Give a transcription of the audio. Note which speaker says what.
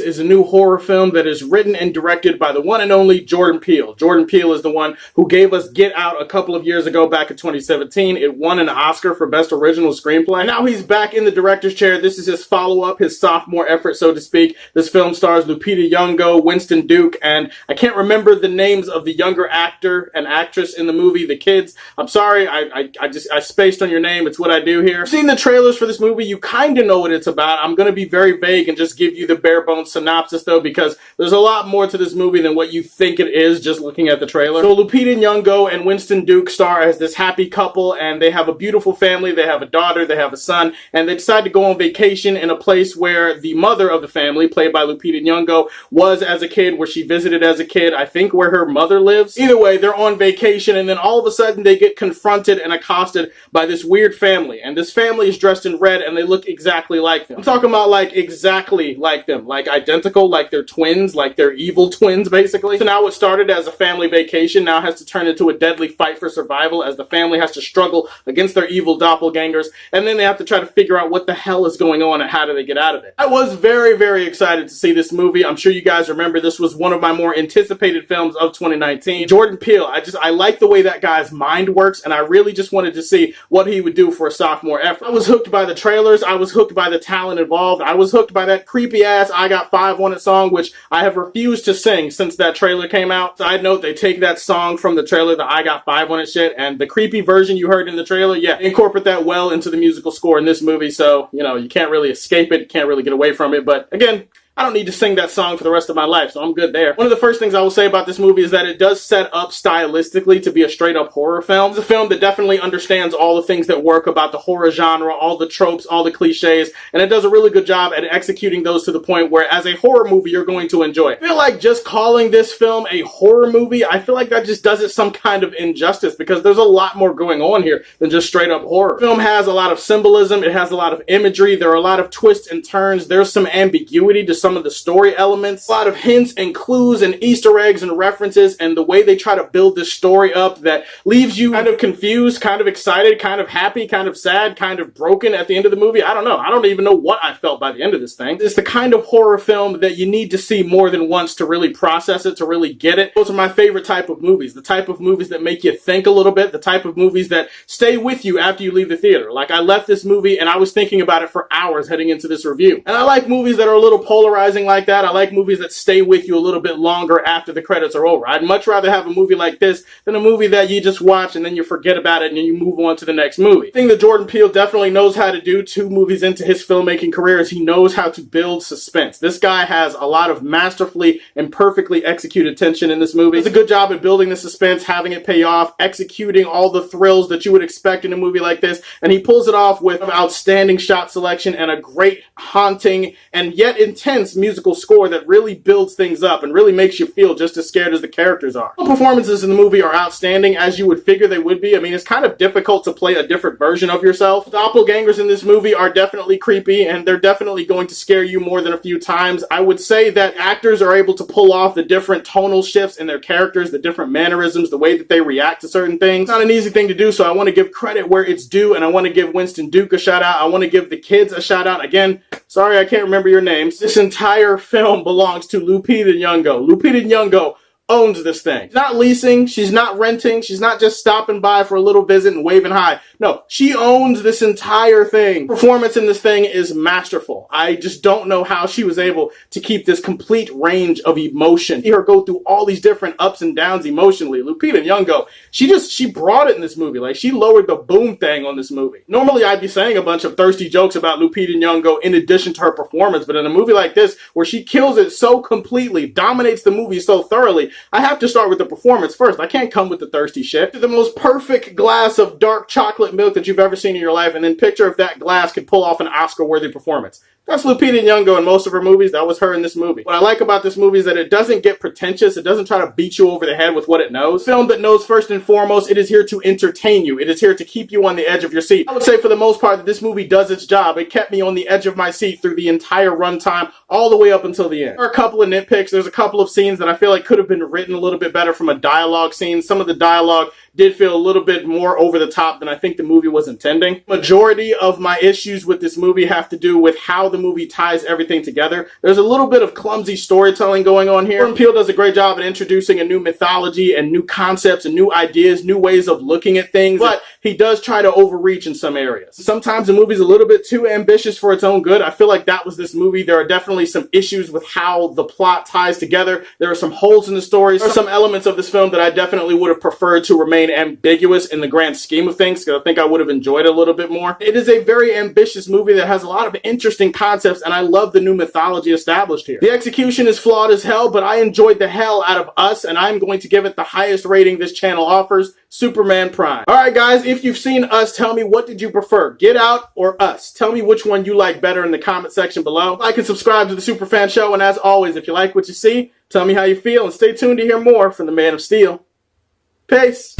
Speaker 1: is a new horror film that is written and directed by the one and only Jordan Peele. Jordan Peele is the one who gave us Get Out a couple of years ago back in 2017. It won an Oscar for Best Original Screenplay. And now he's back in the director's chair. This is his follow-up, his sophomore effort, so to speak. This film stars Lupita Nyong'o, Winston Duke, and I can't remember the names of the younger actor and actress in the movie, the kids. I'm sorry, I spaced on your name. It's what I do here. If you've seen the trailers for this movie, you kind of know what it's about. I'm going to be very vague and just give you the bare bones synopsis though, because there's a lot more to this movie than what you think it is just looking at the trailer. So Lupita Nyong'o and Winston Duke star as this happy couple, and they have a beautiful family. They have a daughter, they have a son, and they decide to go on vacation in a place where the mother of the family, played by Lupita Nyong'o, was as a kid, where she visited as a kid, I think where her mother lives. Either way, they're on vacation, and then all of a sudden they get confronted and accosted by this weird family, and this family is dressed in red and they look exactly like them. I'm talking about like exactly like them, like identical, like they're twins, like they're evil twins basically. So now what started as a family vacation now has to turn into a deadly fight for survival as the family has to struggle against their evil doppelgangers, and then they have to try to figure out what the hell is going on and how do they get out of it. I was very, very excited to see this movie. I'm sure you guys remember this was one of my more anticipated films of 2019. Jordan Peele, I like the way that guy's mind works, and I really just wanted to see what he would do for a sophomore effort. I was hooked by the trailers, I was hooked by the talent involved, I was hooked by that creepy ass I Got 5 on It song, which I have refused to sing since that trailer came out. Side note, they take that song from the trailer, the I Got 5 on It shit, and the creepy version you heard in the trailer, yeah, incorporate that well into the musical score in this movie, so, you know, you can't really escape it, you can't really get away from it, but again, I don't need to sing that song for the rest of my life, so I'm good there. One of the first things I will say about this movie is that it does set up stylistically to be a straight-up horror film. It's a film that definitely understands all the things that work about the horror genre, all the tropes, all the cliches, and it does a really good job at executing those to the point where, as a horror movie, you're going to enjoy it. I feel like just calling this film a horror movie, I feel like that just does it some kind of injustice, because there's a lot more going on here than just straight-up horror. The film has a lot of symbolism, it has a lot of imagery, there are a lot of twists and turns, there's some ambiguity to some of the story elements, a lot of hints and clues and Easter eggs and references, and the way they try to build this story up that leaves you kind of confused, kind of excited, kind of happy, kind of sad, kind of broken at the end of the movie. I don't know. I don't even know what I felt by the end of this thing. It's the kind of horror film that you need to see more than once to really process it, to really get it. Those are my favorite type of movies. The type of movies that make you think a little bit, the type of movies that stay with you after you leave the theater. Like, I left this movie and I was thinking about it for hours heading into this review. And I like movies that are a little polarizing like that. I like movies that stay with you a little bit longer after the credits are over. I'd much rather have a movie like this than a movie that you just watch and then you forget about it and then you move on to the next movie. The thing that Jordan Peele definitely knows how to do 2 movies into his filmmaking career is he knows how to build suspense. This guy has a lot of masterfully and perfectly executed tension in this movie. He does a good job at building the suspense, having it pay off, executing all the thrills that you would expect in a movie like this, and he pulls it off with outstanding shot selection and a great, haunting, and yet intense musical score that really builds things up and really makes you feel just as scared as the characters are. The performances in the movie are outstanding, as you would figure they would be. I mean, it's kind of difficult to play a different version of yourself. Doppelgangers in this movie are definitely creepy, and they're definitely going to scare you more than a few times. I would say that actors are able to pull off the different tonal shifts in their characters, the different mannerisms, the way that they react to certain things. It's not an easy thing to do, so I want to give credit where it's due, and I want to give Winston Duke a shout out. I want to give the kids a shout out. Again, sorry I can't remember your names. This entire film belongs to Lupita Nyong'o. Lupita Nyong'o owns this thing. She's not leasing, she's not renting, she's not just stopping by for a little visit and waving hi. No, she owns this entire thing. Performance in this thing is masterful. I just don't know how she was able to keep this complete range of emotion. See her go through all these different ups and downs emotionally. Lupita Nyong'o, she brought it in this movie. Like, she lowered the boom thing on this movie. Normally, I'd be saying a bunch of thirsty jokes about Lupita Nyong'o in addition to her performance, but in a movie like this, where she kills it so completely, dominates the movie so thoroughly, I have to start with the performance first. I can't come with the thirsty shit. The most perfect glass of dark chocolate milk that you've ever seen in your life, and then picture if that glass could pull off an Oscar-worthy performance. That's Lupita Nyong'o in most of her movies. That was her in this movie. What I like about this movie is that it doesn't get pretentious. It doesn't try to beat you over the head with what it knows. A film that knows first and foremost, it is here to entertain you. It is here to keep you on the edge of your seat. I would say for the most part that this movie does its job. It kept me on the edge of my seat through the entire runtime, all the way up until the end. There are a couple of nitpicks. There's a couple of scenes that I feel like could have been written a little bit better from a dialogue scene. Some of the dialogue did feel a little bit more over the top than I think the movie was intending. Majority of my issues with this movie have to do with how the the movie ties everything together. There's a little bit of clumsy storytelling going on here. Jordan Peele does a great job at introducing a new mythology and new concepts and new ideas, new ways of looking at things, but he does try to overreach in some areas. Sometimes the movie's a little bit too ambitious for its own good. I feel like that was this movie. There are definitely some issues with how the plot ties together. There are some holes in the story. There are some elements of this film that I definitely would have preferred to remain ambiguous in the grand scheme of things, because I think I would have enjoyed it a little bit more. It is a very ambitious movie that has a lot of interesting concepts, and I love the new mythology established here. The execution is flawed as hell, but I enjoyed the hell out of Us, and I'm going to give it the highest rating this channel offers, Superman Prime. Alright guys, if you've seen Us, tell me, what did you prefer, Get Out or Us? Tell me which one you like better in the comment section below. Like and subscribe to the Superfan Show, and as always, if you like what you see, tell me how you feel, and stay tuned to hear more from the Man of Steel. Peace!